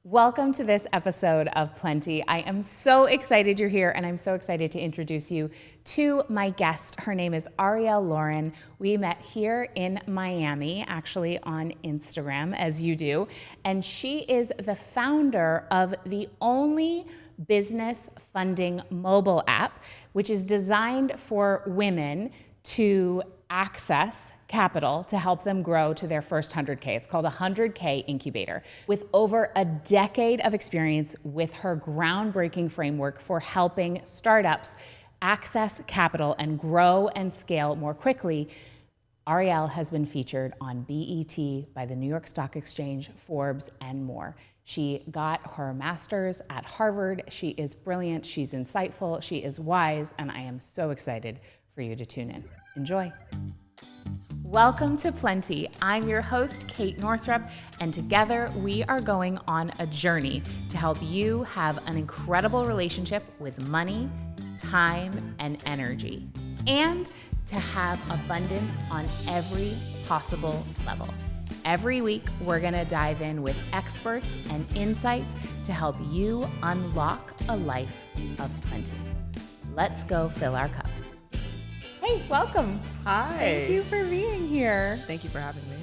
Welcome to this episode of Plenty. I am so excited you're here, and I'm so excited to introduce you to my guest. Her name is Arielle Loren. We met here in Miami, actually on Instagram, as you do, and she is the founder of the only business funding mobile app, which is designed for women to access capital to help them grow to their first 100K. It's called 100K Incubator. With over a decade of experience with her groundbreaking framework for helping startups access capital and grow and scale more quickly, Arielle has been featured on BET, by the New York Stock Exchange, Forbes, and more. She got her master's at Harvard. She is brilliant, she's insightful, she is wise, and I am so excited for you to tune in. Enjoy. Welcome to Plenty. I'm your host, Kate Northrup, and together we are going on a journey to help you have an incredible relationship with money, time, and energy, and to have abundance on every possible level. Every week, we're gonna dive in with experts and insights to help you unlock a life of plenty. Let's go fill our cups. Hey, welcome. Hi. Thank you for being here. Thank you for having me.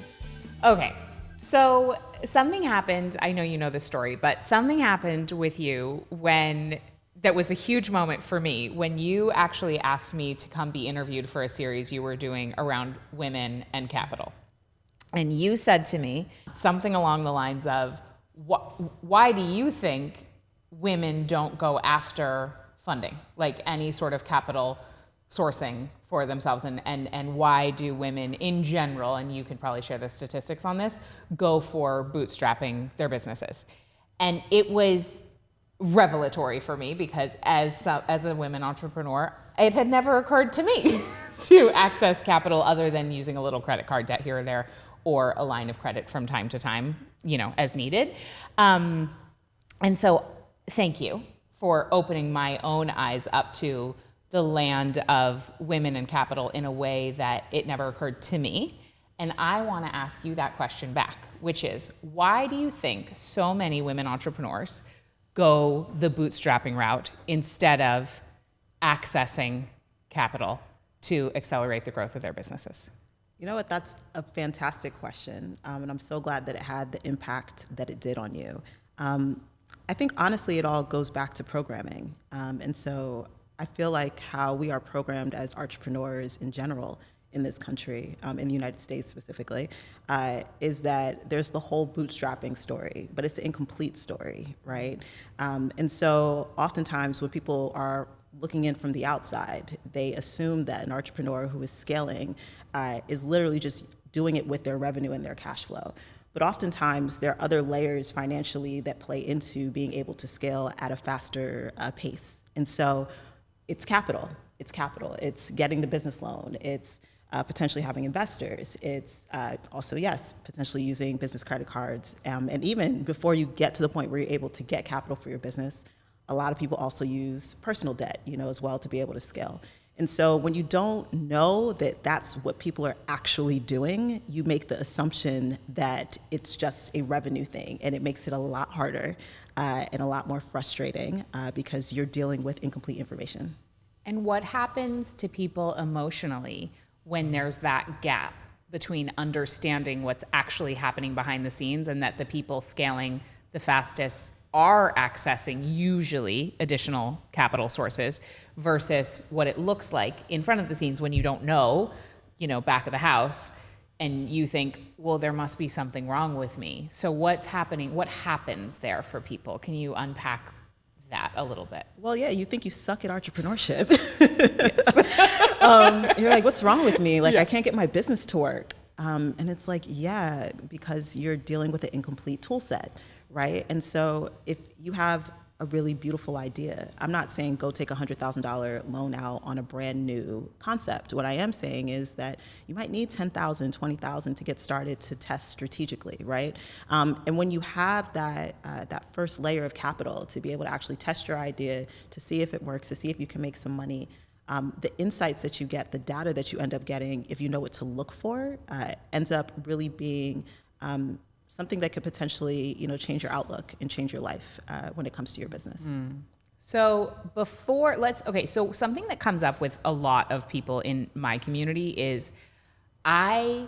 Okay, so something happened. I know you know this story, but something happened with you that was a huge moment for me when you actually asked me to come be interviewed for a series you were doing around women and capital. And you said to me something along the lines of, why do you think women don't go after funding, like any sort of capital sourcing for themselves, and why do women in general, and you could probably share the statistics on this, go for bootstrapping their businesses? And it was revelatory for me because as a women entrepreneur, it had never occurred to me to access capital other than using a little credit card debt here or there, or a line of credit from time to time, as needed. And so thank you for opening my own eyes up to the land of women and capital in a way that it never occurred to me. And I want to ask you that question back, which is, why do you think so many women entrepreneurs go the bootstrapping route instead of accessing capital to accelerate the growth of their businesses? You know what, that's a fantastic question. And I'm so glad that it had the impact that it did on you. I think honestly, it all goes back to programming. And so I feel like how we are programmed as entrepreneurs in general in this country, in the United States specifically, is that there's the whole bootstrapping story, but it's an incomplete story, right? And so oftentimes when people are looking in from the outside, they assume that an entrepreneur who is scaling is literally just doing it with their revenue and their cash flow. But oftentimes there are other layers financially that play into being able to scale at a faster pace. And so it's capital. It's getting the business loan. It's potentially having investors. It's also, yes, potentially using business credit cards. And even before you get to the point where you're able to get capital for your business, a lot of people also use personal debt, as well, to be able to scale. And so when you don't know that that's what people are actually doing, you make the assumption that it's just a revenue thing, and it makes it a lot harder and a lot more frustrating because you're dealing with incomplete information. And what happens to people emotionally when there's that gap between understanding what's actually happening behind the scenes and that the people scaling the fastest are accessing usually additional capital sources versus what it looks like in front of the scenes when you don't know, back of the house, and you think, well, there must be something wrong with me. So what's happening? What happens there for people? Can you unpack that a little bit? Well, yeah, you think you suck at entrepreneurship. You're like, what's wrong with me? I can't get my business to work. And it's like, yeah, because you're dealing with an incomplete tool set, right? And so if you have a really beautiful idea, I'm not saying go take a $100,000 loan out on a brand new concept. What I am saying is that you might need $10,000, $20,000 to get started to test strategically, right? And when you have that first layer of capital to be able to actually test your idea, to see if it works, to see if you can make some money, the insights that you get, the data that you end up getting, if you know what to look for, ends up really being something that could potentially, change your outlook and change your life when it comes to your business. So so something that comes up with a lot of people in my community is I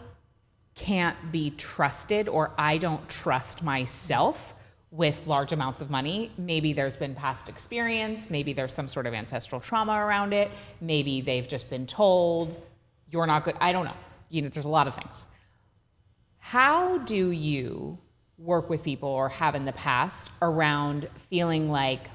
can't be trusted, or I don't trust myself with large amounts of money. Maybe there's been past experience, maybe there's some sort of ancestral trauma around it, maybe they've just been told you're not good. I don't know. There's a lot of things. How do you work with people, or have in the past, around feeling like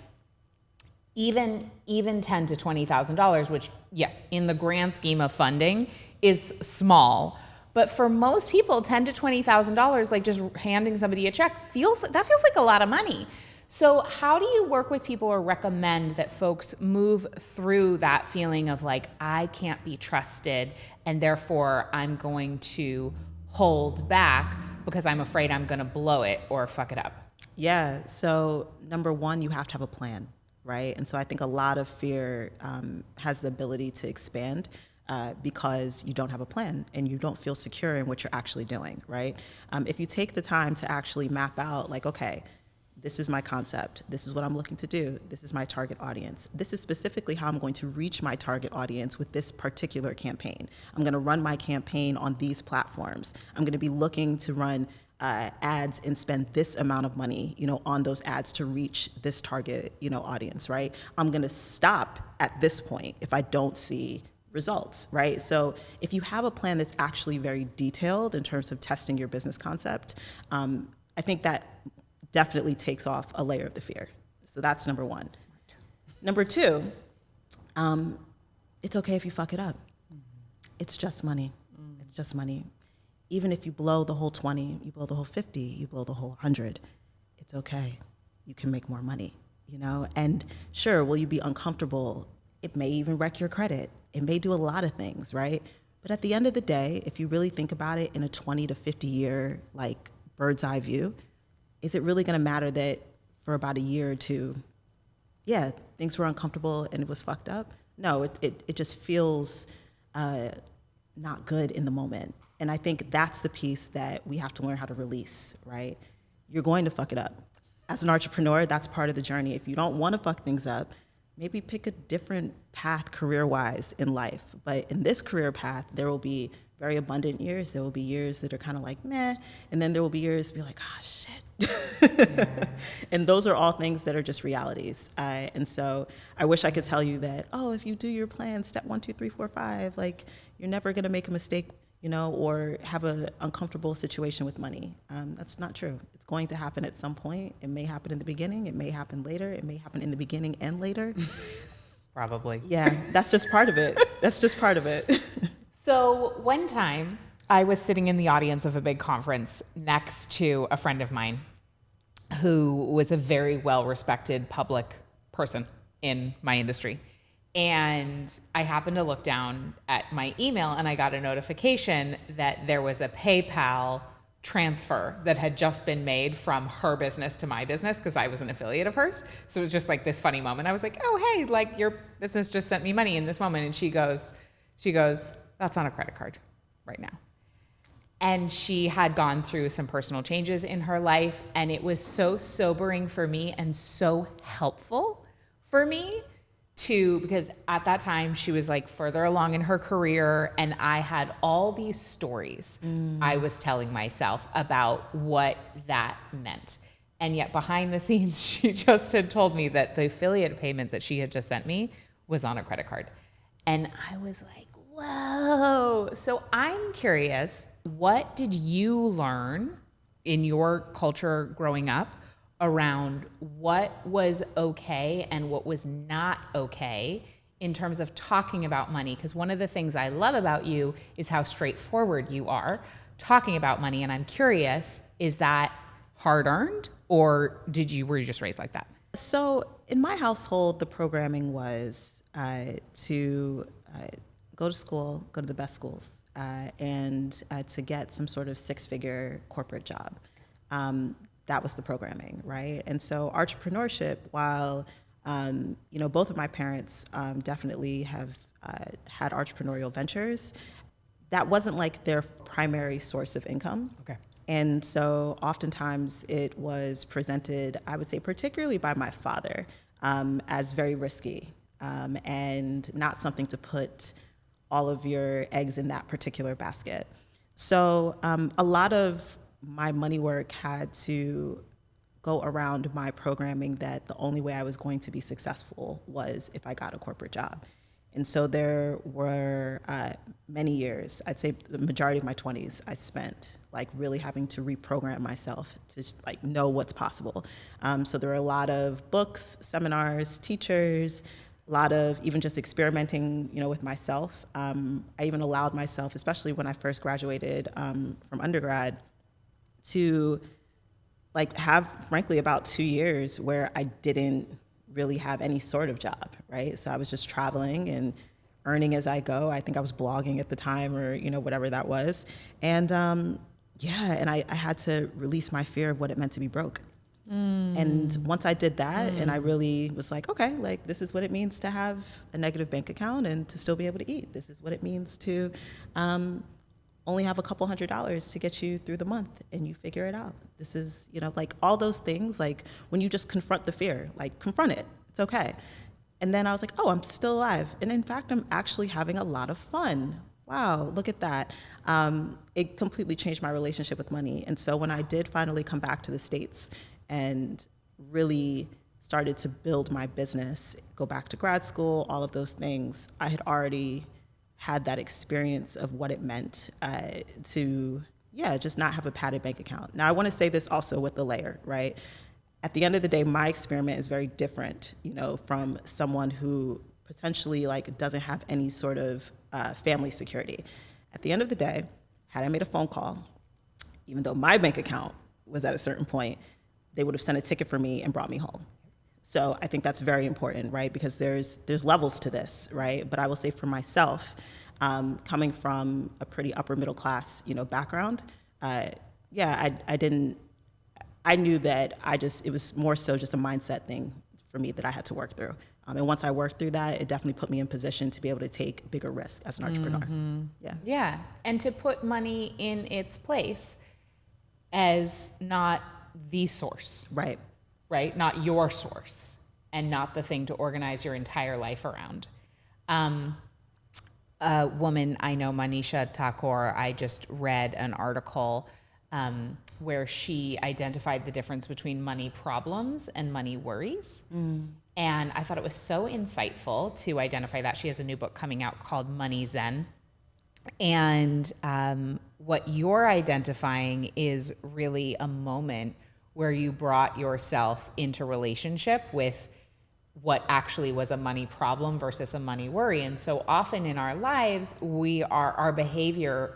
even $10,000 to $20,000, which, yes, in the grand scheme of funding is small, but for most people, $10,000 to $20,000, like just handing somebody a check, feels like a lot of money. So how do you work with people, or recommend that folks move through that feeling of like, I can't be trusted, and therefore I'm going to hold back because I'm afraid I'm going to blow it or fuck it up? Yeah. So number one, you have to have a plan, right? And so I think a lot of fear has the ability to expand because you don't have a plan and you don't feel secure in what you're actually doing, right? If you take the time to actually map out, like, okay, this is my concept. This is what I'm looking to do. This is my target audience. This is specifically how I'm going to reach my target audience with this particular campaign. I'm going to run my campaign on these platforms. I'm going to be looking to run ads and spend this amount of money, on those ads to reach this target, audience, right? I'm going to stop at this point if I don't see results, right? So if you have a plan that's actually very detailed in terms of testing your business concept, I think that definitely takes off a layer of the fear. So that's number one. Smart. Number two, it's okay if you fuck it up. It's just money. It's just money. Even if you blow the whole 20, you blow the whole 50, you blow the whole 100, it's okay. You can make more money, And sure, will you be uncomfortable? It may even wreck your credit. It may do a lot of things, right? But at the end of the day, if you really think about it in a 20 to 50 year, like, bird's eye view, is it really going to matter that for about a year or two, yeah, things were uncomfortable and it was fucked up? No, it just feels not good in the moment. And I think that's the piece that we have to learn how to release, right? You're going to fuck it up. As an entrepreneur, that's part of the journey. If you don't want to fuck things up, maybe pick a different path career-wise in life. But in this career path, there will be very abundant years. There will be years that are kind of like, meh. And then there will be years to be like, ah, shit. Yeah. And those are all things that are just realities. And so I wish I could tell you that, oh, if you do your plan, step 1, 2, 3, 4, 5, like, you're never going to make a mistake, or have an uncomfortable situation with money. That's not true. It's going to happen at some point. It may happen in the beginning. It may happen later. It may happen in the beginning and later. Probably. Yeah, that's just part of it. That's just part of it. So one time I was sitting in the audience of a big conference next to a friend of mine who was a very well-respected public person in my industry. And I happened to look down at my email and I got a notification that there was a PayPal transfer that had just been made from her business to my business because I was an affiliate of hers. So it was just like this funny moment. I was like, oh, hey, like, your business just sent me money in this moment. And she goes, that's on a credit card right now. And she had gone through some personal changes in her life. And it was so sobering for me and so helpful for me because at that time she was like further along in her career, and I had all these stories I was telling myself about what that meant. And yet behind the scenes, she just had told me that the affiliate payment that she had just sent me was on a credit card. And I was like, whoa. So I'm curious, what did you learn in your culture growing up around what was okay and what was not okay in terms of talking about money? Because one of the things I love about you is how straightforward you are talking about money. And I'm curious, is that hard-earned, or were you just raised like that? So in my household, the programming was to go to school, go to the best schools, and to get some sort of six-figure corporate job. That was the programming, right? And so entrepreneurship, while both of my parents definitely have had entrepreneurial ventures, that wasn't like their primary source of income. Okay. And so oftentimes it was presented, I would say particularly by my father, as very risky, and not something to put all of your eggs in that particular basket. So a lot of my money work had to go around my programming that the only way I was going to be successful was if I got a corporate job. And so there were many years, I'd say the majority of my 20s, I spent like really having to reprogram myself to like know what's possible. So there were a lot of books, seminars, teachers, a lot of even just experimenting, with myself. I even allowed myself, especially when I first graduated from undergrad, to like have frankly about 2 years where I didn't really have any sort of job, right? So I was just traveling and earning as I go. I think I was blogging at the time or, whatever that was. And and I had to release my fear of what it meant to be broke. And once I did that and I really was like, okay, like this is what it means to have a negative bank account and to still be able to eat. This is what it means to only have a couple $100s to get you through the month and you figure it out. This is, like all those things, like when you just confront the fear, like confront it, it's okay. And then I was like, oh, I'm still alive. And in fact, I'm actually having a lot of fun. Wow, look at that. It completely changed my relationship with money. And so when I did finally come back to the States and really started to build my business, go back to grad school, all of those things, I had already had that experience of what it meant to just not have a padded bank account. Now, I want to say this also with the layer, right? At the end of the day, my experiment is very different, from someone who potentially like doesn't have any sort of family security. At the end of the day, had I made a phone call, even though my bank account was at a certain point, they would have sent a ticket for me and brought me home. So I think that's very important, right? Because there's levels to this, right? But I will say for myself, coming from a pretty upper middle class, background, I knew that it was more so just a mindset thing for me that I had to work through. And once I worked through that, it definitely put me in position to be able to take bigger risks as an entrepreneur. Mm-hmm. Yeah. And to put money in its place as not the source. Right. Right? Not your source and not the thing to organize your entire life around. A woman I know, Manisha Thakur, I just read an article where she identified the difference between money problems and money worries. And I thought it was so insightful to identify that. She has a new book coming out called Money Zen. And what you're identifying is really a moment where you brought yourself into relationship with what actually was a money problem versus a money worry. And so often in our lives, our behavior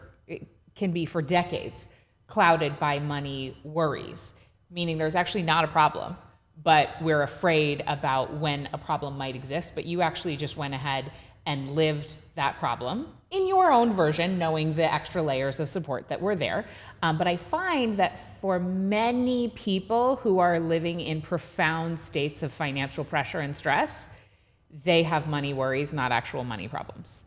can be for decades clouded by money worries, meaning there's actually not a problem, but we're afraid about when a problem might exist. But you actually just went ahead and lived that problem in your own version, knowing the extra layers of support that were there. But I find that for many people who are living in profound states of financial pressure and stress, they have money worries, not actual money problems.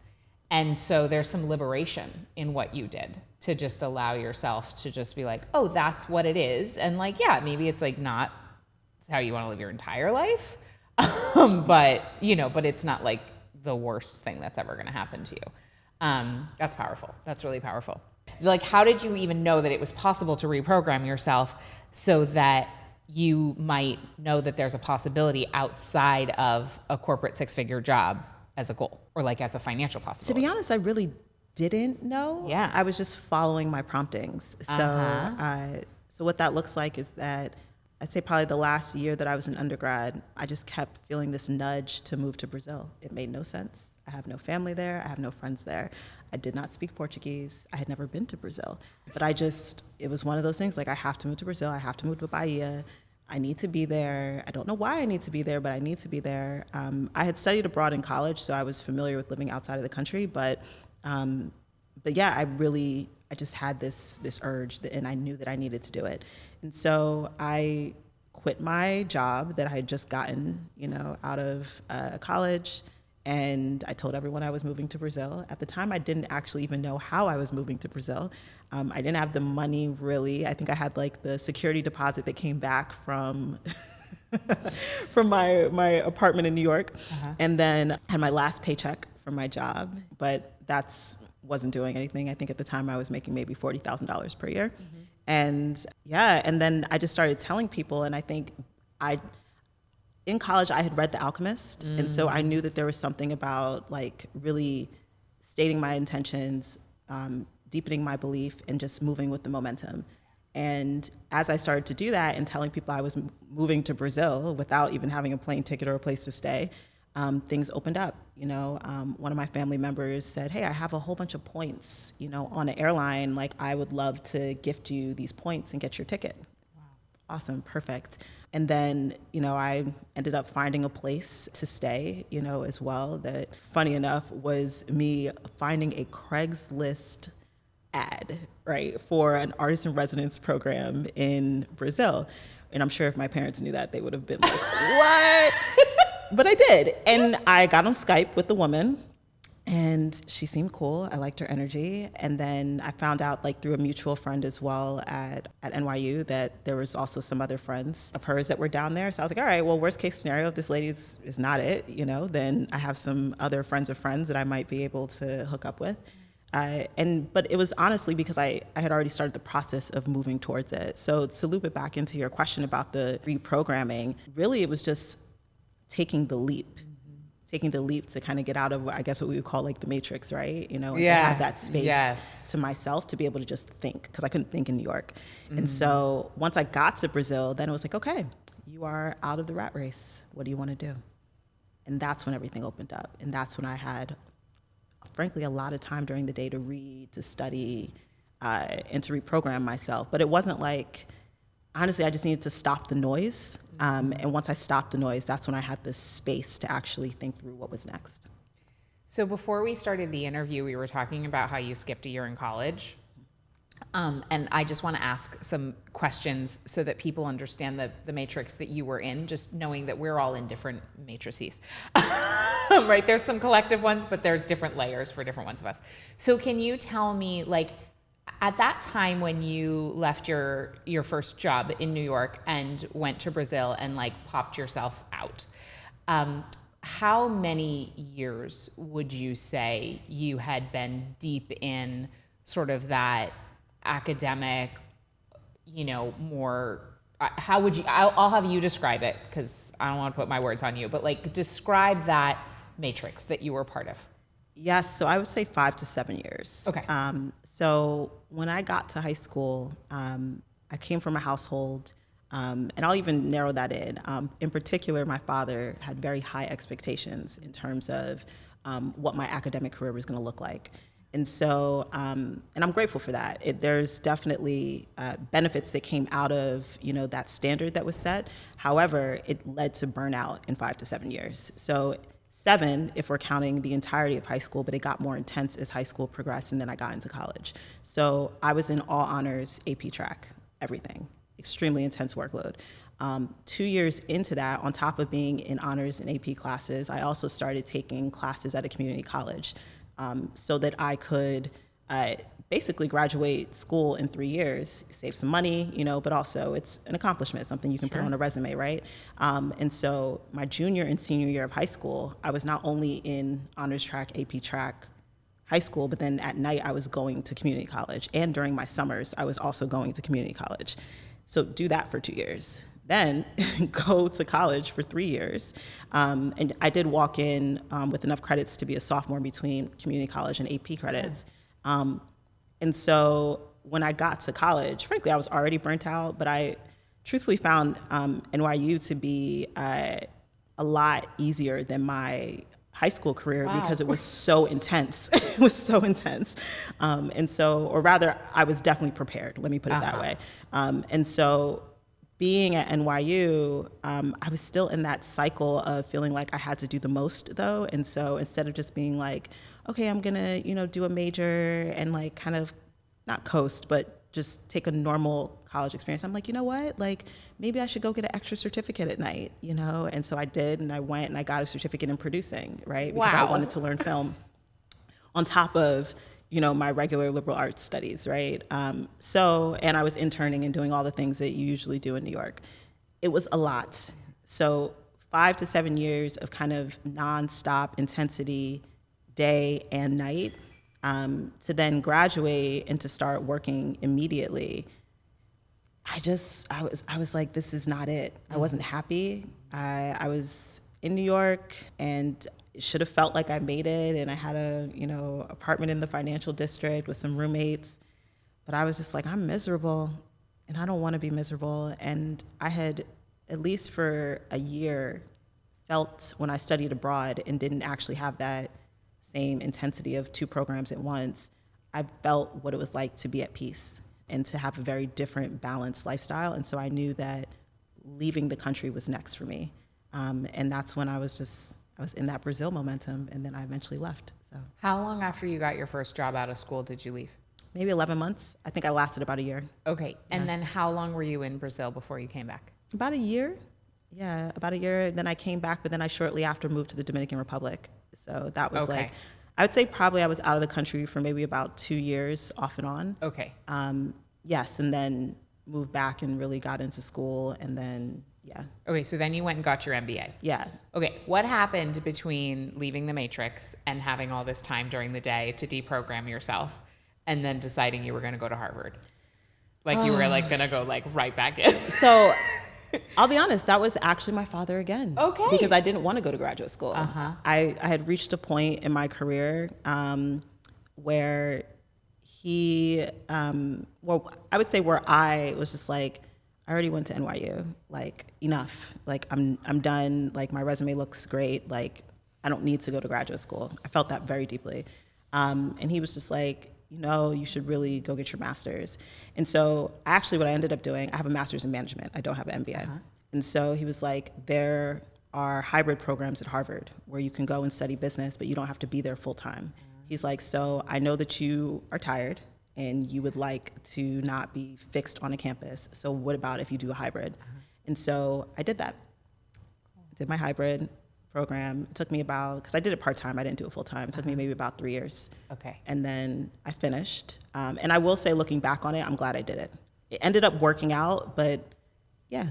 And so there's some liberation in what you did to just allow yourself to just be like, oh, that's what it is. And like, yeah, maybe it's like not how you want to live your entire life, but it's not like the worst thing that's ever going to happen to you. That's powerful. That's really powerful. Like, how did you even know that it was possible to reprogram yourself so that you might know that there's a possibility outside of a corporate 6-figure job as a goal or like as a financial possibility? To be honest, I really didn't know. Yeah. I was just following my promptings. So what that looks like is that I'd say probably the last year that I was in undergrad, I just kept feeling this nudge to move to Brazil. It made no sense. I have no family there. I have no friends there. I did not speak Portuguese. I had never been to Brazil. But it was one of those things, like I have to move to Brazil. I have to move to Bahia. I need to be there. I don't know why I need to be there, but I need to be there. I had studied abroad in college, so I was familiar with living outside of the country. But yeah, I just had this urge, and I knew that I needed to do it. And so I quit my job that I had just gotten, out of college, And I told everyone I was moving to Brazil. At the time, I didn't actually even know how I was moving to Brazil. I didn't have the money really. I think I had like the security deposit that came back from from my apartment in New York, and then had my last paycheck from my job. But that's wasn't doing anything. I think at the time I was making maybe $40,000 per year, and yeah. And then I just started telling people, and I think in college, I had read The Alchemist, and so I knew that there was something about like really stating my intentions, deepening my belief, and just moving with the momentum. And as I started to do that and telling people I was moving to Brazil without even having a plane ticket or a place to stay, things opened up. One of my family members said, "Hey, I have a whole bunch of points, on an airline. Like, I would love to gift you these points and get your ticket." Wow. Awesome, perfect. And then, I ended up finding a place to stay, as well. That, funny enough, was me finding a Craigslist ad, right, for an artist in residence program in Brazil. And I'm sure if my parents knew that, they would have been like, what? But I did. And I got on Skype with the woman, and she seemed cool. I liked her energy. And then I found out, like, through a mutual friend as well at NYU, that there was also some other friends of hers that were down there. So I was like, all right, well, worst case scenario, if this lady is not it, then I have some other friends of friends that I might be able to hook up with. But it was honestly because I had already started the process of moving towards it. So to loop it back into your question about the reprogramming, really it was just taking the leap to kind of get out of, I guess, what we would call like the matrix, right? And to have that space to myself to be able to just think, because I couldn't think in New York. And so once I got to Brazil, then it was like, okay, you are out of the rat race. What do you want to do? And that's when everything opened up. And that's when I had, frankly, a lot of time during the day to read, to study, and to reprogram myself. But it wasn't like, honestly, I just needed to stop the noise. And once I stopped the noise, that's when I had this space to actually think through what was next. So before we started the interview, we were talking about how you skipped a year in college. And I just want to ask some questions so that people understand the matrix that you were in, just knowing that we're all in different matrices. Right? There's some collective ones, but there's different layers for different ones of us. So can you tell me, like, at that time when you left your first job in New York and went to Brazil and like popped yourself out, how many years would you say you had been deep in sort of that academic, more, how would you, I'll have you describe it because I don't want to put my words on you, but like describe that matrix that you were part of. Yes, so I would say 5 to 7 years. Okay. So when I got to high school, I came from a household, and I'll even narrow that in. In particular, my father had very high expectations in terms of what my academic career was going to look like. And so, and I'm grateful for that. There's definitely benefits that came out of, that standard that was set. However, it led to burnout in 5 to 7 years. So 7, if we're counting the entirety of high school, but it got more intense as high school progressed, and then I got into college. So I was in all honors, AP track, everything, extremely intense workload. 2 years into that, on top of being in honors and AP classes, I also started taking classes at a community college, so that I could basically graduate school in 3 years, save some money, but also it's an accomplishment, something you can put on a resume, right? And so my junior and senior year of high school, I was not only in honors track, AP track, high school, but then at night I was going to community college. And during my summers, I was also going to community college. So do that for 2 years. Then go to college for 3 years. And I did walk in with enough credits to be a sophomore between community college and AP credits. And so when I got to college, frankly, I was already burnt out, but I truthfully found NYU to be a lot easier than my high school career. Wow. Because it was so intense. It was so intense. And so, or rather, I was definitely prepared, let me put it that way. And so being at NYU, I was still in that cycle of feeling like I had to do the most though. And so instead of just being like, okay, I'm gonna, do a major and like kind of not coast, but just take a normal college experience. I'm like, you know what? Like, maybe I should go get an extra certificate at night, you know? And so I did, and I went and I got a certificate in producing, right? Because I Wow. wanted to learn film on top of, you know, my regular liberal arts studies, right? And I was interning and doing all the things that you usually do in New York. It was a lot. So 5 to 7 years of kind of nonstop intensity, day and night, to then graduate and to start working immediately. I was like, this is not it. I wasn't happy. I was in New York and it should have felt like I made it, and I had a, you know, apartment in the financial district with some roommates, but I was just like, I'm miserable and I don't want to be miserable. And I had, at least for a year, felt when I studied abroad and didn't actually have that same intensity of 2 programs at once, I felt what it was like to be at peace and to have a very different, balanced lifestyle. And so I knew that leaving the country was next for me. And that's when I was in that Brazil momentum, and then I eventually left. So How long after you got your first job out of school did you leave? maybe 11 months. I think I lasted about a year. Okay. And then how long were you in Brazil before you came back? About a year. Yeah, about a year. Then I came back, but then I shortly after moved to the Dominican Republic. So that was Okay. like, I would say probably I was out of the country for maybe about 2 years off and on. Okay. Yes, and then moved back and really got into school, and then, Okay. So then you went and got your MBA. yeah. Okay. What happened between leaving the Matrix and having all this time during the day to deprogram yourself and then deciding you were going to go to Harvard? Like you were like going to go like right back in. So I'll be honest, that was actually my father again. Okay. Because I didn't want to go to graduate school. Uh-huh. I had reached a point in my career where he, well, I would say where I was just like, I already went to NYU, like enough. Like I'm done. Like my resume looks great. Like I don't need to go to graduate school. I felt that very deeply. And he was just like, you know, you should really go get your master's. And so actually what I ended up doing, I have a master's in management. I don't have an MBA. Uh-huh. And so he was like, there are hybrid programs at Harvard where you can go and study business, but you don't have to be there full time. He's like, so I know that you are tired and you would like to not be fixed on a campus. So what about if you do a hybrid? And so I did that. I did my hybrid program. It took me about, because I did it part-time, I didn't do it full-time. It took me maybe about 3 years. Okay. And then I finished. And I will say, looking back on it, I'm glad I did it. It ended up working out, but yeah,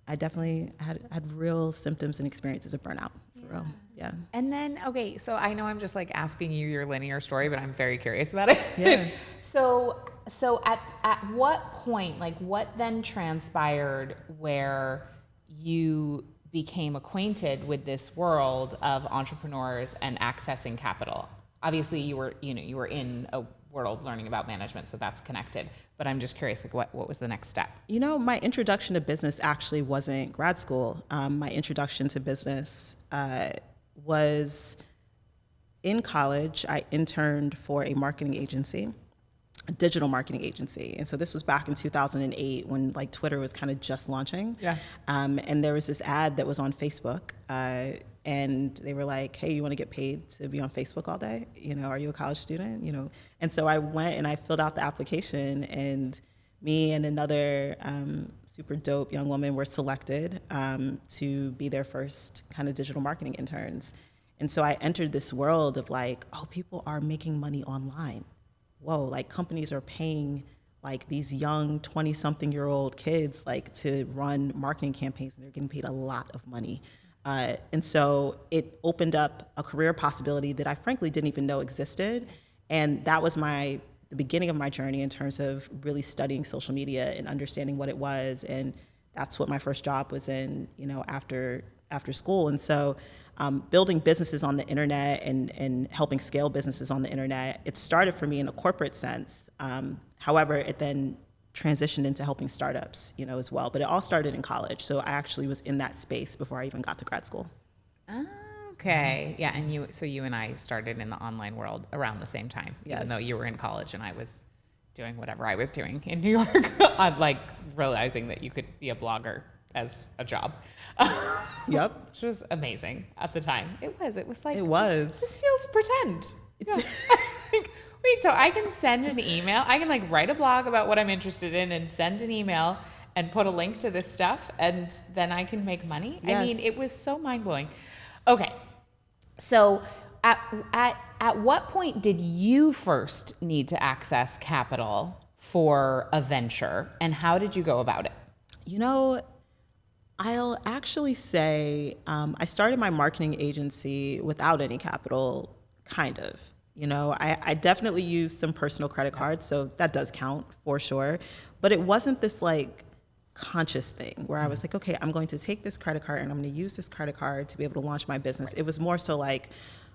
I definitely had real symptoms and experiences of burnout, for real. Yeah. And then, okay, so I know I'm just like asking you your linear story, but I'm very curious about it. Yeah. So at what point, like what then transpired where you became acquainted with this world of entrepreneurs and accessing capital? Obviously you were in a world learning about management, so that's connected. But I'm just curious, like what was the next step? You know, my introduction to business actually wasn't grad school. My introduction to business was in college. I interned for a marketing agency, a digital marketing agency. And so this was back in 2008 when like Twitter was kind of just launching. Yeah. And there was this ad that was on Facebook. And they were like, hey, you want to get paid to be on Facebook all day? You know, are you a college student? You know, and so I went and I filled out the application, and me and another super dope young woman were selected to be their first kind of digital marketing interns. And so I entered this world of like, oh, people are making money online. Whoa, like companies are paying like these young 20-something-year-old kids like to run marketing campaigns, and they're getting paid a lot of money. And so it opened up a career possibility that I frankly didn't even know existed. And that was the beginning of my journey in terms of really studying social media and understanding what it was. And that's what my first job was in, you know, after school. And so building businesses on the internet and helping scale businesses on the internet, it started for me in a corporate sense. However, it then transitioned into helping startups, you know, as well. But it all started in college. So I actually was in that space before I even got to grad school. Okay. Yeah. And you and I started in the online world around the same time, Yes. even though you were in college and I was doing whatever I was doing in New York. I'm like realizing that you could be a blogger as a job. Yep. Which was amazing at the time. It was like, It was. this feels pretend. Yeah. Wait, so I can send an email? I can like write a blog about what I'm interested in and send an email and put a link to this stuff and then I can make money? Yes. I mean, it was so mind-blowing. Okay. So at what point did you first need to access capital for a venture and how did you go about it? You know, I'll actually say I started my marketing agency without any capital, kind of. You know, I definitely used some personal credit cards, so that does count for sure. But it wasn't this like conscious thing where I was like, okay, I'm going to take this credit card and I'm going to use this credit card to be able to launch my business. It was more so like,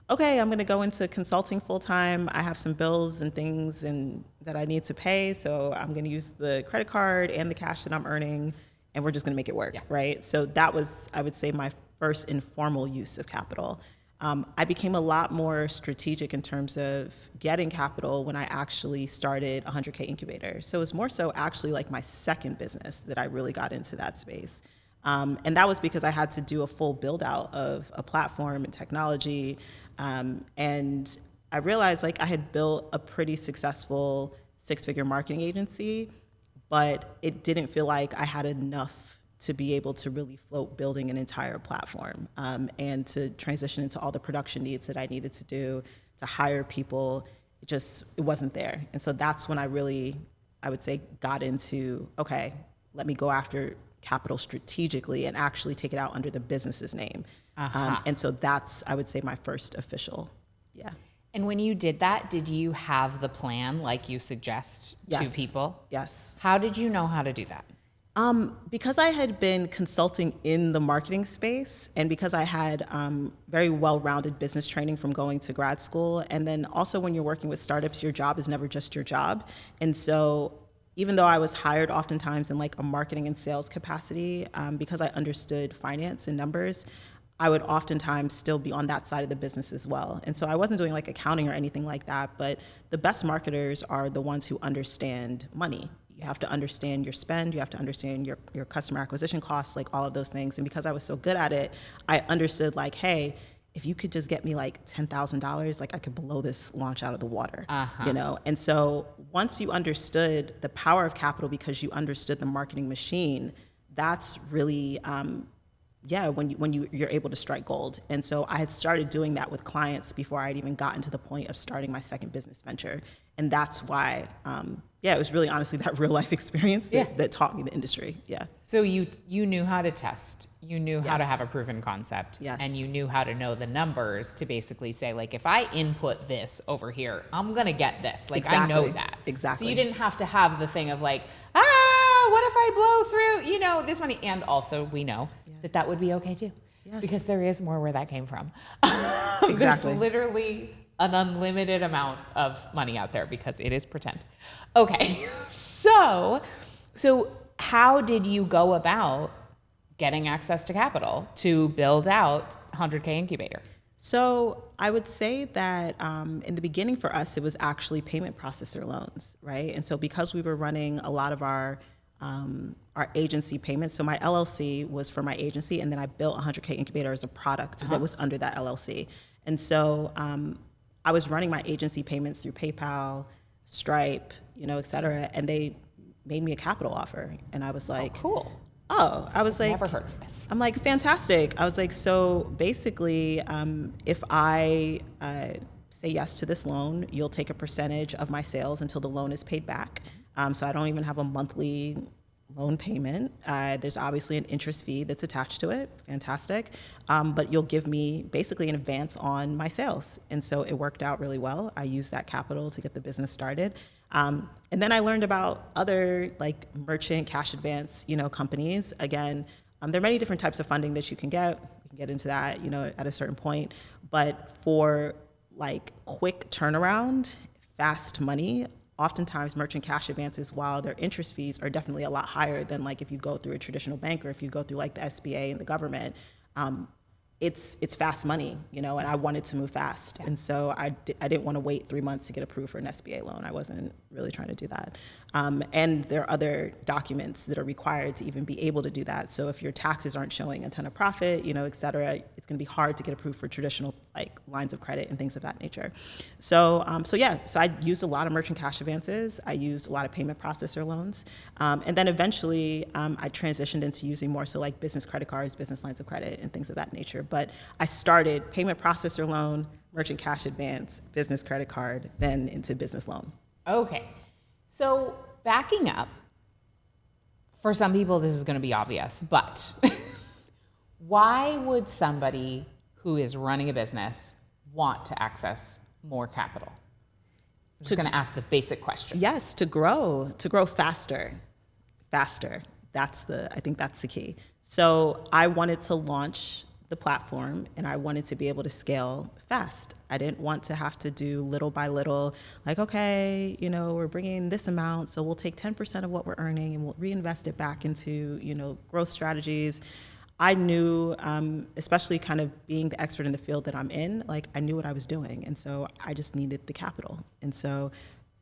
okay, I'm going to go into consulting full time. I have some bills and things and that I need to pay, so I'm going to use the credit card and the cash that I'm earning, and we're just going to make it work, right? So that was, I would say, my first informal use of capital. I became a lot more strategic in terms of getting capital when I actually started 100K Incubator. So it was more so actually like my second business that I really got into that space. And that was because I had to do a full build out of a platform and technology. And I realized like I had built a pretty successful 6-figure marketing agency, but it didn't feel like I had enough to be able to really float building an entire platform and to transition into all the production needs that I needed to do, to hire people. It wasn't there. And so that's when I really, I would say, got into, okay, let me go after capital strategically and actually take it out under the business's name. And so that's, I would say, my first official, yeah. And when you did that, did you have the plan like you suggest to people? Yes. How did you know how to do that? Because I had been consulting in the marketing space and because I had very well-rounded business training from going to grad school. And then also when you're working with startups, your job is never just your job. And so even though I was hired oftentimes in like a marketing and sales capacity, because I understood finance and numbers, I would oftentimes still be on that side of the business as well. And so I wasn't doing like accounting or anything like that, but the best marketers are the ones who understand money. You have to understand your spend, you have to understand your customer acquisition costs, like all of those things. And because I was so good at it, I understood like, hey, if you could just get me like $10,000, like I could blow this launch out of the water, you know? And so once you understood the power of capital because you understood the marketing machine, that's really, when you're able to strike gold. And so I had started doing that with clients before I'd even gotten to the point of starting my second business venture. And that's why, it was really honestly that real life experience that taught me the industry. Yeah. So you knew how to test, you knew how to have a proven concept, and you knew how to know the numbers to basically say like, if I input this over here, I'm gonna get this. Like I know that. Exactly. So you didn't have to have the thing of like, what if I blow through, this money? And also we know that would be okay too. Yes. Because there is more where that came from. Exactly. There's literally an unlimited amount of money out there because it is pretend. Okay, so how did you go about getting access to capital to build out 100K Incubator? So I would say that in the beginning for us, it was actually payment processor loans, right? And so because we were running a lot of our agency payments, so my LLC was for my agency, and then I built 100K Incubator as a product that was under that LLC. And so I was running my agency payments through PayPal, Stripe, et cetera, and they made me a capital offer. And I was like, cool. I was like, never heard of this. I'm like, fantastic. I was like, so basically, if I say yes to this loan, you'll take a percentage of my sales until the loan is paid back. So I don't even have a monthly loan payment. There's obviously an interest fee that's attached to it. Fantastic. But you'll give me basically an advance on my sales. And so it worked out really well. I used that capital to get the business started. And then I learned about other like merchant cash advance, companies. Again, there are many different types of funding that you can get. We can get into that, at a certain point. But for like quick turnaround, fast money, oftentimes merchant cash advances, while their interest fees are definitely a lot higher than like if you go through a traditional bank or if you go through like the SBA and the government, it's fast money, and I wanted to move fast. And so I didn't want to wait 3 months to get approved for an SBA loan. I wasn't really trying to do that. And there are other documents that are required to even be able to do that. So if your taxes aren't showing a ton of profit, et cetera, it's going to be hard to get approved for traditional like lines of credit and things of that nature. So I used a lot of merchant cash advances. I used a lot of payment processor loans. And then eventually I transitioned into using more so like business credit cards, business lines of credit and things of that nature. But I started payment processor loan, merchant cash advance, business credit card, then into business loan. Okay. So backing up, for some people this is going to be obvious, but why would somebody who is running a business want to access more capital? I'm just going to ask the basic question. Yes, to grow faster. I think that's the key. So I wanted to launch the platform and I wanted to be able to scale fast. I didn't want to have to do little by little, like, okay, we're bringing this amount, so we'll take 10% of what we're earning and we'll reinvest it back into, growth strategies. I knew, especially kind of being the expert in the field that I'm in, like I knew what I was doing. And so I just needed the capital. And so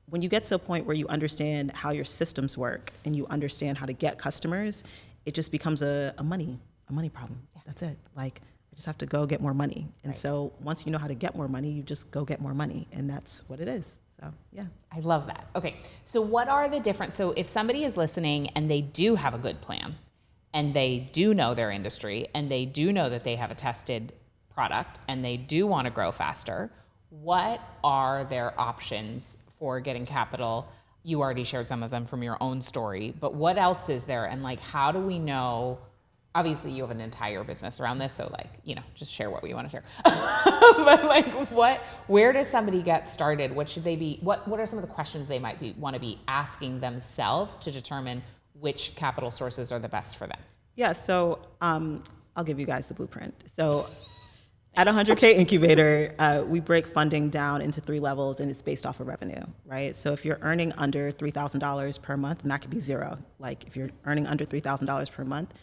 when you get to a point where you understand how your systems work and you understand how to get customers, it just becomes a money problem. Yeah. That's it. Like I just have to go get more money. And so once you know how to get more money, you just go get more money. And that's what it is. So, yeah. I love that. Okay. So what are the different, so if somebody is listening and they do have a good plan and they do know their industry and they do know that they have a tested product and they do want to grow faster, what are their options for getting capital? You already shared some of them from your own story, but what else is there? And like, how do we know? Obviously you have an entire business around this, so like, just share what we want to share. But like, where does somebody get started? What should they be, what are some of the questions they might want to be asking themselves to determine which capital sources are the best for them? Yeah, so I'll give you guys the blueprint. So at 100K Incubator, we break funding down into 3 levels and it's based off of revenue, right? So if you're earning under $3,000 per month, and that could be zero, like if you're earning under $3,000 per month,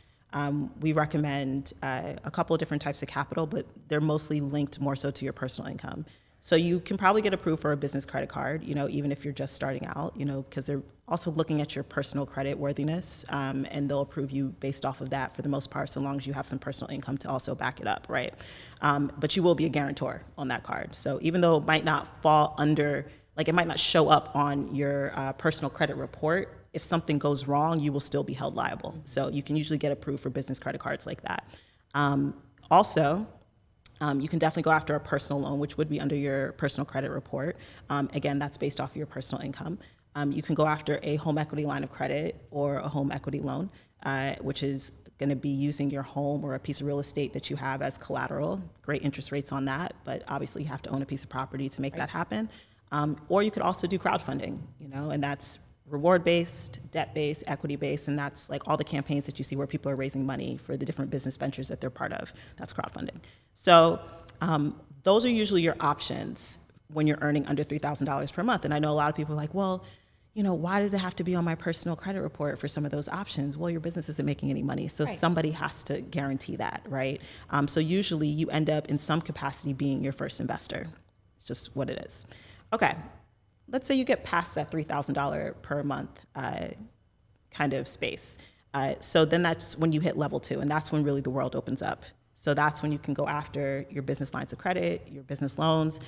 we recommend a couple of different types of capital, but they're mostly linked more so to your personal income. So you can probably get approved for a business credit card, even if you're just starting out, because they're also looking at your personal credit worthiness, and they'll approve you based off of that for the most part, so long as you have some personal income to also back it up, right? But you will be a guarantor on that card. So even though it might not fall under, like it might not show up on your personal credit report, if something goes wrong, you will still be held liable. So you can usually get approved for business credit cards like that. Also, you can definitely go after a personal loan, which would be under your personal credit report. Again, that's based off of your personal income. You can go after a home equity line of credit or a home equity loan, which is going to be using your home or a piece of real estate that you have as collateral. Great interest rates on that, but obviously you have to own a piece of property to make that happen. Or you could also do crowdfunding, and that's reward-based, debt-based, equity-based, and that's like all the campaigns that you see where people are raising money for the different business ventures that they're part of. That's crowdfunding. So those are usually your options when you're earning under $3,000 per month. And I know a lot of people are like, well, why does it have to be on my personal credit report for some of those options? Well, your business isn't making any money, so somebody has to guarantee that, right? So usually you end up in some capacity being your first investor. It's just what it is. Okay. Let's say you get past that $3,000 per month kind of space. So then that's when you hit level 2, and that's when really the world opens up. So that's when you can go after your business lines of credit, your business loans,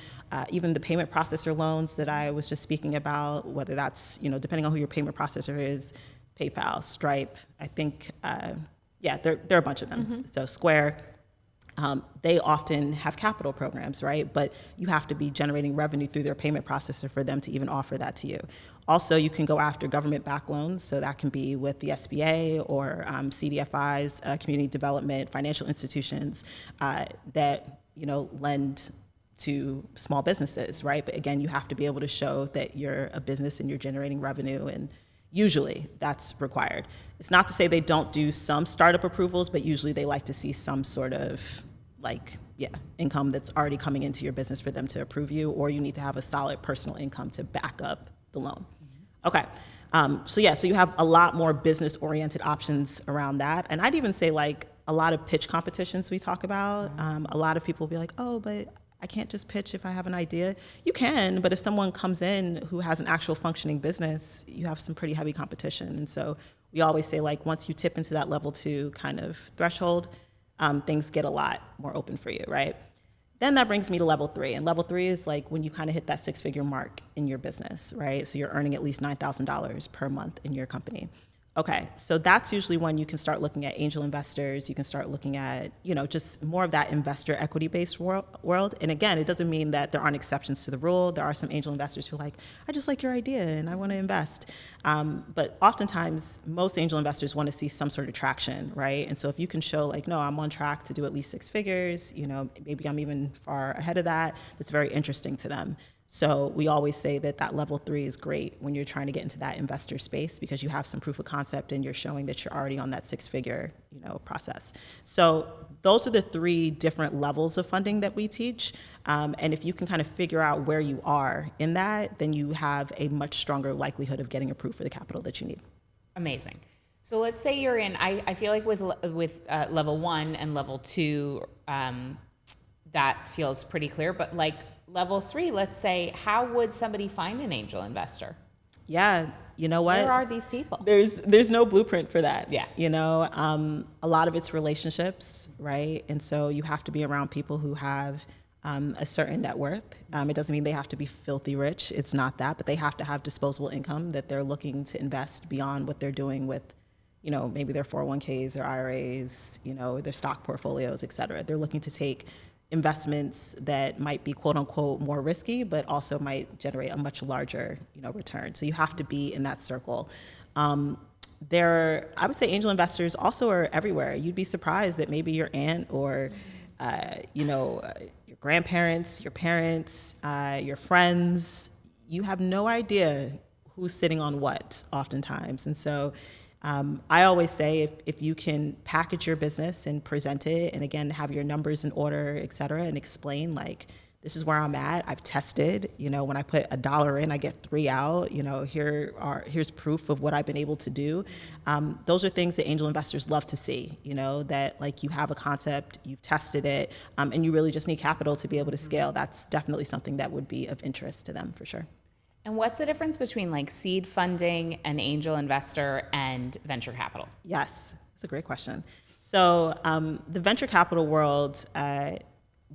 even the payment processor loans that I was just speaking about, whether that's, depending on who your payment processor is, PayPal, Stripe, I think, there are a bunch of them. Mm-hmm. So Square. They often have capital programs, right? But you have to be generating revenue through their payment processor for them to even offer that to you. Also, you can go after government-backed loans. So that can be with the SBA or CDFIs, community development, financial institutions that, lend to small businesses, right? But again, you have to be able to show that you're a business and you're generating revenue, and usually that's required. It's not to say they don't do some startup approvals, but usually they like to see some sort of income that's already coming into your business for them to approve you, or you need to have a solid personal income to back up the loan. Mm-hmm. Okay. So you have a lot more business-oriented options around that. And I'd even say like a lot of pitch competitions we talk about. Mm-hmm. A lot of people will be like, oh, but I can't just pitch if I have an idea. You can, but if someone comes in who has an actual functioning business, you have some pretty heavy competition. And so we always say, like, once you tip into that level 2 kind of threshold, things get a lot more open for you, right? Then that brings me to level 3. And level 3 is like when you kind of hit that 6-figure mark in your business, right? So you're earning at least $9,000 per month in your company. Okay, so that's usually when you can start looking at angel investors. You can start looking at, just more of that investor equity-based world. And again, it doesn't mean that there aren't exceptions to the rule. There are some angel investors who are like, I just like your idea and I want to invest. But oftentimes, most angel investors want to see some sort of traction, right? And so if you can show like, no, I'm on track to do at least 6 figures, maybe I'm even far ahead of that, that's very interesting to them. So we always say that level 3 is great when you're trying to get into that investor space because you have some proof of concept and you're showing that you're already on that 6-figure, process. So those are the 3 different levels of funding that we teach. And if you can kind of figure out where you are in that, then you have a much stronger likelihood of getting approved for the capital that you need. Amazing. So let's say you're in, I feel like with level 1 and level 2, that feels pretty clear, but like, level 3, let's say, how would somebody find an angel investor? Yeah, you know what? Where are these people? There's no blueprint for that. Yeah. A lot of it's relationships, right? And so you have to be around people who have a certain net worth. It doesn't mean they have to be filthy rich. It's not that, but they have to have disposable income that they're looking to invest beyond what they're doing with, maybe their 401ks, their IRAs, their stock portfolios, et cetera. They're looking to take investments that might be quote unquote more risky, but also might generate a much larger, return. So you have to be in that circle. I would say angel investors also are everywhere. You'd be surprised that maybe your aunt or, your grandparents, your parents, your friends, you have no idea who's sitting on what oftentimes. And so I always say if you can package your business and present it, and again, have your numbers in order, et cetera, and explain like, this is where I'm at. I've tested, when I put $1 in, I get 3 out, here's proof of what I've been able to do. Those are things that angel investors love to see, that like you have a concept, you've tested it, and you really just need capital to be able to scale. That's definitely something that would be of interest to them for sure. And what's the difference between like seed funding, an angel investor, and venture capital? Yes, it's a great question. So the venture capital world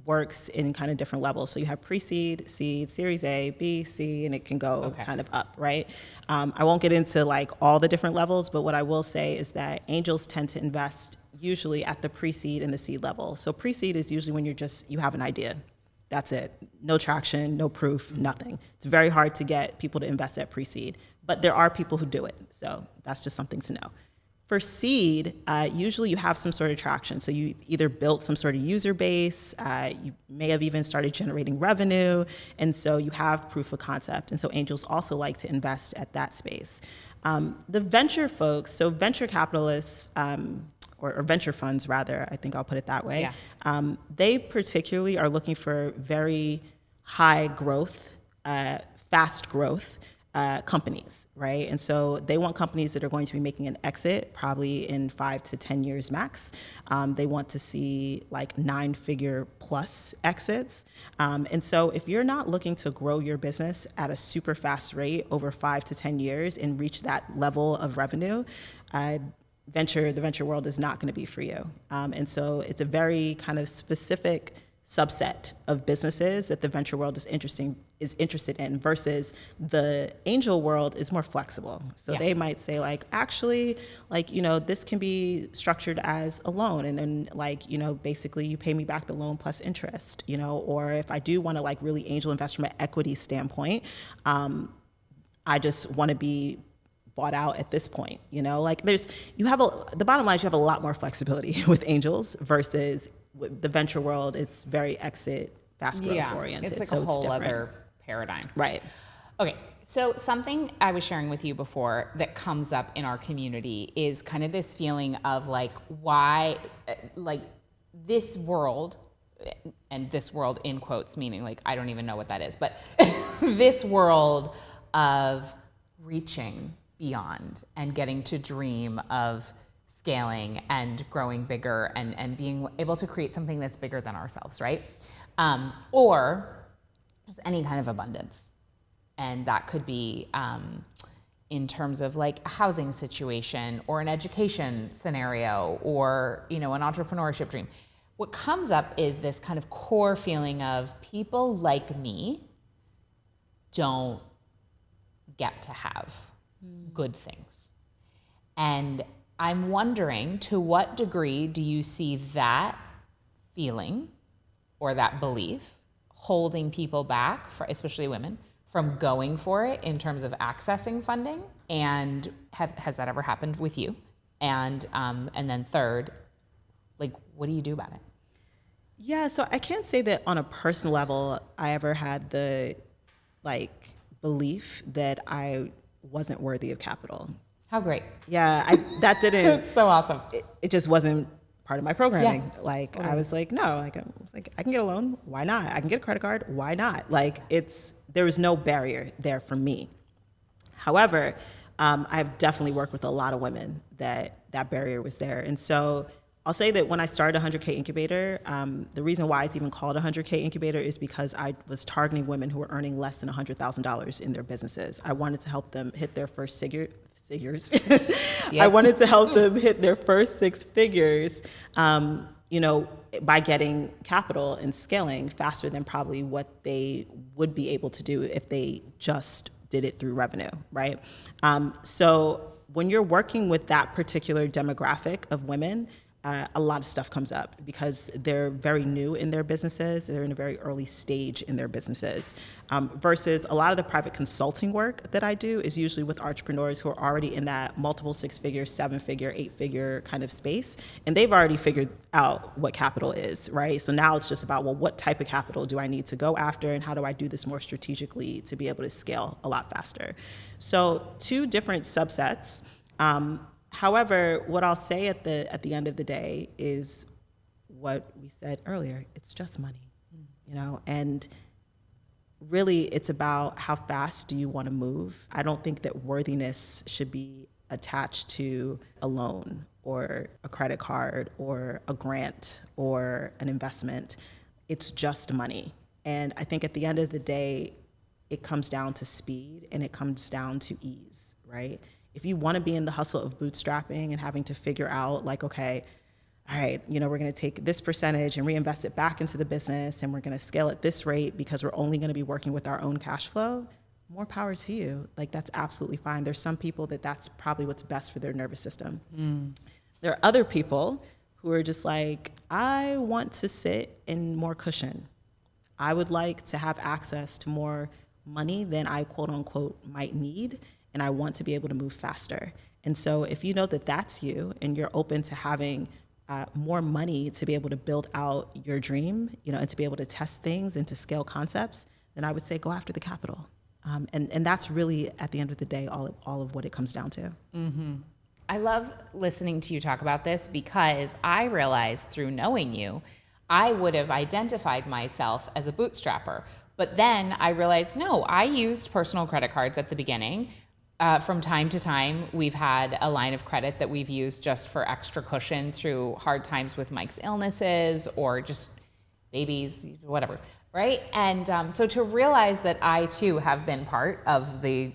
works in kind of different levels. So you have pre-seed, seed, series A, B, C, and it can go kind of up, right? I won't get into like all the different levels, but what I will say is that angels tend to invest usually at the pre-seed and the seed level. So pre-seed is usually when you have an idea. That's it. No traction, no proof, nothing. It's very hard to get people to invest at pre-seed, but there are people who do it. So that's just something to know. For seed, usually you have some sort of traction. So you either built some sort of user base, you may have even started generating revenue, and so you have proof of concept. And so angels also like to invest at that space. The venture folks, so venture capitalists, or venture funds rather, I think I'll put it that way. Yeah. They particularly are looking for very high growth, fast growth companies, right? And so they want companies that are going to be making an exit probably in 5 to 10 years max. They want to see like 9-figure plus exits. And so if you're not looking to grow your business at a super fast rate over 5 to 10 years and reach that level of revenue, the venture world is not going to be for you. And so it's a very kind of specific subset of businesses that the venture world is interested in versus the angel world is more flexible. So they might say like, actually, like, this can be structured as a loan. And then like, basically you pay me back the loan plus interest, or if I do want to like really angel invest from an equity standpoint, I just want to be bought out at this point, like the bottom line is you have a lot more flexibility with angels versus the venture world. It's very exit, fast growth oriented. It's like so a whole different. Other paradigm. Right. Okay. So something I was sharing with you before that comes up in our community is kind of this feeling of like, why, like this world, and this world in quotes, meaning like, I don't even know what that is, but this world of reaching beyond and getting to dream of scaling and growing bigger and being able to create something that's bigger than ourselves, right? or just any kind of abundance. And that could be in terms of like a housing situation or an education scenario or, an entrepreneurship dream. What comes up is this kind of core feeling of people like me don't get to have good things. And I'm wondering, to what degree do you see that feeling or that belief holding people back, especially women, from going for it in terms of accessing funding? And has that ever happened with you? And then third, like, what do you do about it? Yeah, so I can't say that on a personal level I ever had the belief that I wasn't worthy of capital. How great. Yeah, that didn't. It's so awesome. It just wasn't part of my programming. Yeah, totally. I was like, no, I can get a loan. Why not? I can get a credit card. Why not? There was no barrier there for me. However, I've definitely worked with a lot of women that barrier was there. And so I'll say that when I started 100K Incubator, the reason why it's even called 100K Incubator is because I was targeting women who were earning less than $100,000 in their businesses. I wanted to help them hit their first figures. Yep. I wanted to help them hit their first six figures, by getting capital and scaling faster than probably what they would be able to do if they just did it through revenue, right? So when you're working with that particular demographic of women, a lot of stuff comes up because they're very new in their businesses. They're in a very early stage in their businesses. Versus a lot of the private consulting work that I do is usually with entrepreneurs who are already in that multiple 6-figure, 7-figure, 8-figure kind of space. And they've already figured out what capital is, right? So now it's just about, well, what type of capital do I need to go after and how do I do this more strategically to be able to scale a lot faster? So 2 different subsets. However, what I'll say at the end of the day is what we said earlier. It's just money, and really it's about how fast do you want to move. I don't think that worthiness should be attached to a loan or a credit card or a grant or an investment. It's just money. And I think at the end of the day, it comes down to speed and it comes down to ease, right? If you want to be in the hustle of bootstrapping and having to figure out okay, all right, we're going to take this percentage and reinvest it back into the business and we're going to scale at this rate because we're only going to be working with our own cash flow, more power to you. That's absolutely fine. There's some people that's probably what's best for their nervous system. There are other people who are just I want to sit in more cushion. I would like to have access to more money than I quote unquote might need. And I want to be able to move faster. And so if you know that that's you and you're open to having more money to be able to build out your dream, and to be able to test things and to scale concepts, then I would say go after the capital. And that's really, at the end of the day, all of what it comes down to. Mm-hmm. I love listening to you talk about this because I realized through knowing you, I would have identified myself as a bootstrapper. But then I realized, no, I used personal credit cards at the beginning. From time to time, we've had a line of credit that we've used just for extra cushion through hard times with Mike's illnesses or just babies, whatever, right? And so to realize that I too have been part of the,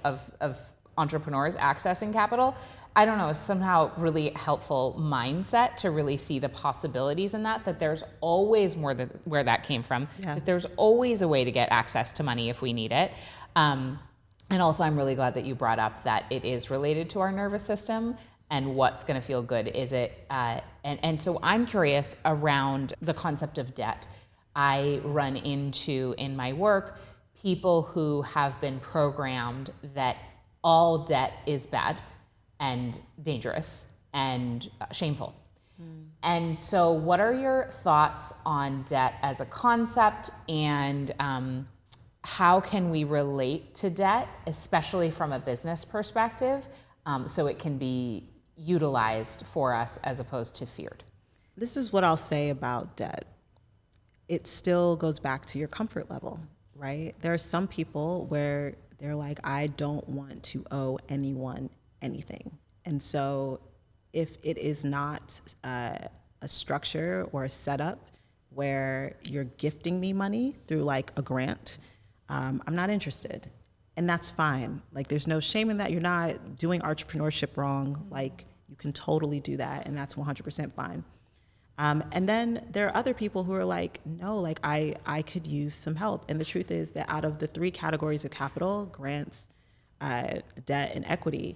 of entrepreneurs accessing capital, I don't know, it's somehow really helpful mindset to really see the possibilities in that there's always more where that came from, that there's always a way to get access to money if we need it. And also, I'm really glad that you brought up that it is related to our nervous system and what's going to feel good. Is it? And so I'm curious around the concept of debt. I run into in my work people who have been programmed that all debt is bad and dangerous and shameful. And so, what are your thoughts on debt as a concept and how can we relate to debt, especially from a business perspective, so it can be utilized for us as opposed to feared? This is what I'll say about debt. It still goes back to your comfort level, right? There are some people where they're I don't want to owe anyone anything. And so if it is not a structure or a setup where you're gifting me money through like a grant, I'm not interested. And that's fine. Like, there's no shame in that. You're not doing entrepreneurship wrong. Like, you can totally do that, and that's 100% fine. And then there are other people who are like, no, like I could use some help. And the truth is that out of the three categories of capital, grants, debt, and equity,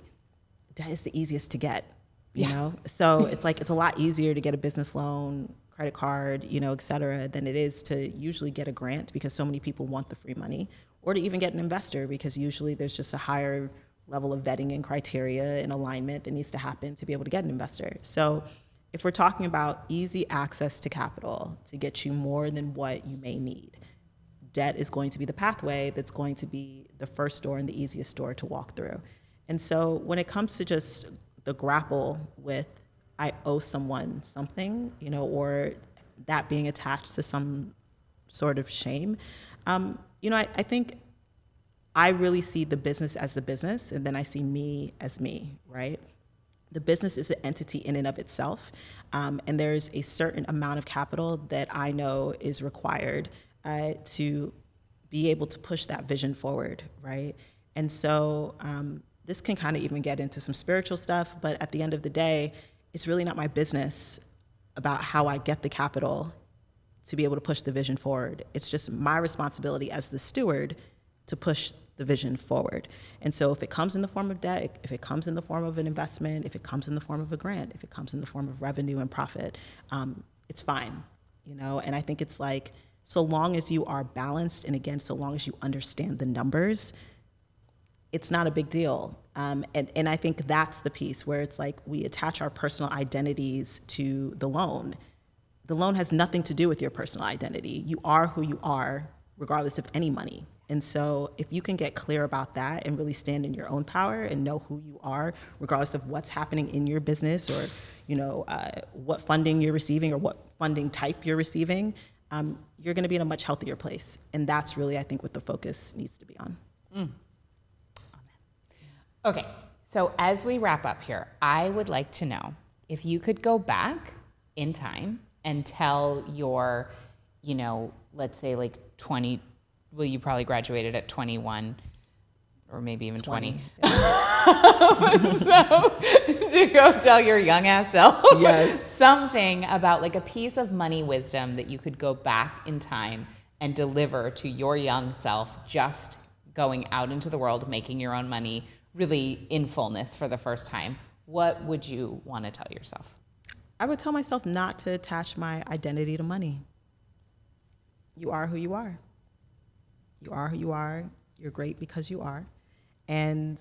debt is the easiest to get, you know? So it's like, it's a lot easier to get a business loan, credit card, you know, et cetera, than it is to usually get a grant, because so many people want the free money, or to even get an investor, because usually there's just a higher level of vetting and criteria and alignment that needs to happen to be able to get an investor. So if we're talking about easy access to capital to get you more than what you may need, debt is going to be the pathway that's going to be the first door and the easiest door to walk through. And so when it comes to just the grapple with, I owe someone something, you know, or that being attached to some sort of shame, you know, I think I really see the business as the business, and then I see me as me, right? The business is an entity in and of itself, and there's a certain amount of capital that I know is required to be able to push that vision forward, right? And so this can kind of even get into some spiritual stuff, but at the end of the day, it's really not my business about how I get the capital to be able to push the vision forward. It's just my responsibility as the steward to push the vision forward. And so if it comes in the form of debt, if it comes in the form of an investment, if it comes in the form of a grant, if it comes in the form of revenue and profit, it's fine, you know? And I think it's like, so long as you are balanced, and again, so long as you understand the numbers, it's not a big deal. And I think that's the piece where it's like we attach our personal identities to the loan. The loan has nothing to do with your personal identity. You are who you are, regardless of any money. And so if you can get clear about that and really stand in your own power and know who you are, regardless of what's happening in your business, or, you know, what funding you're receiving or what funding type you're receiving, you're going to be in a much healthier place. And that's really, I think, what the focus needs to be on. Okay, so as we wrap up here, I would like to know if you could go back in time and tell your, you know, let's say like 20, well, you probably graduated at 21 or maybe even 20. So to go tell your young ass self something about like a piece of money wisdom that you could go back in time and deliver to your young self, just going out into the world, making your own money really in fullness for the first time, what would you want to tell yourself? I would tell myself not to attach my identity to money. You are who you are. You are who you are. You're great because you are. And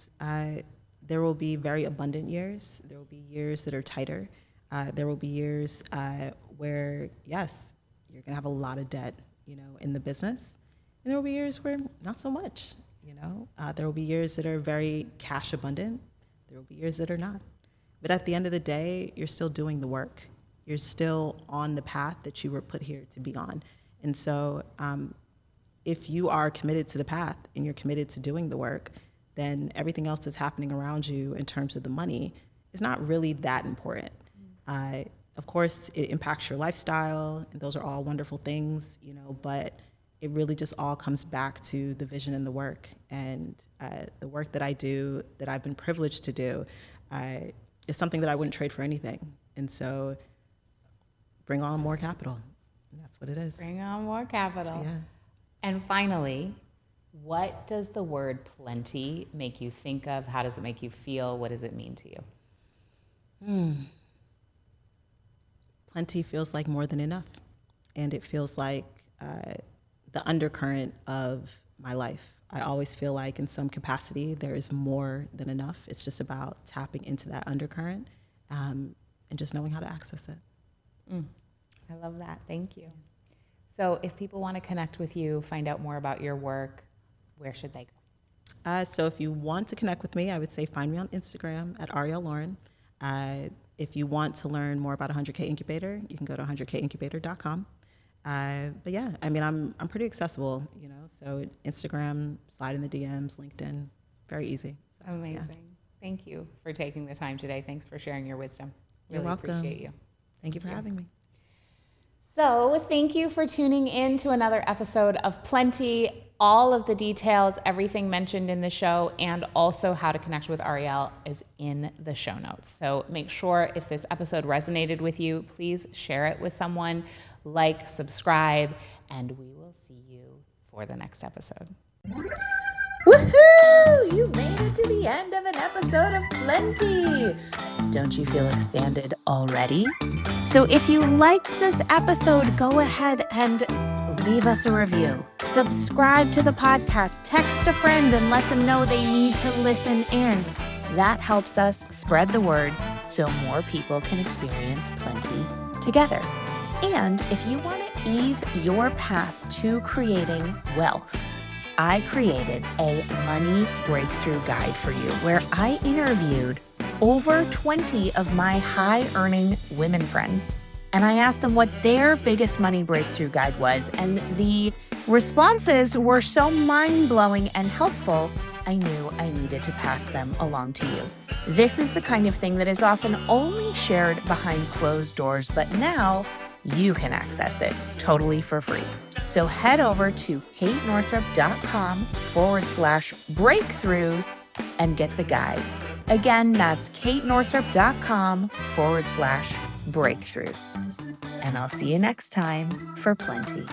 there will be very abundant years. There will be years that are tighter. There will be years where, yes, you're going to have a lot of debt, you know, in the business. And there will be years where not so much, you know. There will be years that are very cash abundant. There will be years that are not. But at the end of the day, you're still doing the work. You're still on the path that you were put here to be on. And so if you are committed to the path and you're committed to doing the work, then everything else that's happening around you in terms of the money is not really that important. Of course, it impacts your lifestyle, and those are all wonderful things, you know, but it really just all comes back to the vision and the work. And the work that I do, that I've been privileged to do, is something that I wouldn't trade for anything. And so bring on more capital. And that's what it is. Bring on more capital. Yeah. And finally, what does the word plenty make you think of? How does it make you feel? What does it mean to you? Plenty feels like more than enough. And it feels like the undercurrent of my life. I always feel like in some capacity there is more than enough. It's just about tapping into that undercurrent and just knowing how to access it. I love that. Thank you. So if people want to connect with you, find out more about your work, where should they go? So if you want to connect with me, I would say find me on Instagram at Arielle Loren. If you want to learn more about 100K Incubator, you can go to 100kincubator.com. But yeah, I mean, I'm pretty accessible, you know, so Instagram, slide in the DMs, LinkedIn, very easy. So, Amazing. Yeah. Thank you for taking the time today. Thanks for sharing your wisdom. You're Really welcome. appreciate you. Thank you for having me. So thank you for tuning in to another episode of Plenty. All of the details, everything mentioned in the show, and also how to connect with Arielle is in the show notes. So make sure if this episode resonated with you, please share it with someone, like, subscribe, and we will see you for the next episode. Woohoo! You made it to the end of an episode of Plenty. Don't you feel expanded already? So if you liked this episode, go ahead and leave us a review. Subscribe to the podcast, text a friend and let them know they need to listen in. That helps us spread the word so more people can experience Plenty together. And if you want to ease your path to creating wealth, I created a money breakthrough guide for you where I interviewed over 20 of my high-earning women friends, and I asked them what their biggest money breakthrough guide was, and the responses were so mind-blowing and helpful, I knew I needed to pass them along to you. This is the kind of thing that is often only shared behind closed doors, but now you can access it totally for free. So head over to katenorthrup.com/breakthroughs and get the guide. Again, that's katenorthrup.com/breakthroughs. And I'll see you next time for Plenty.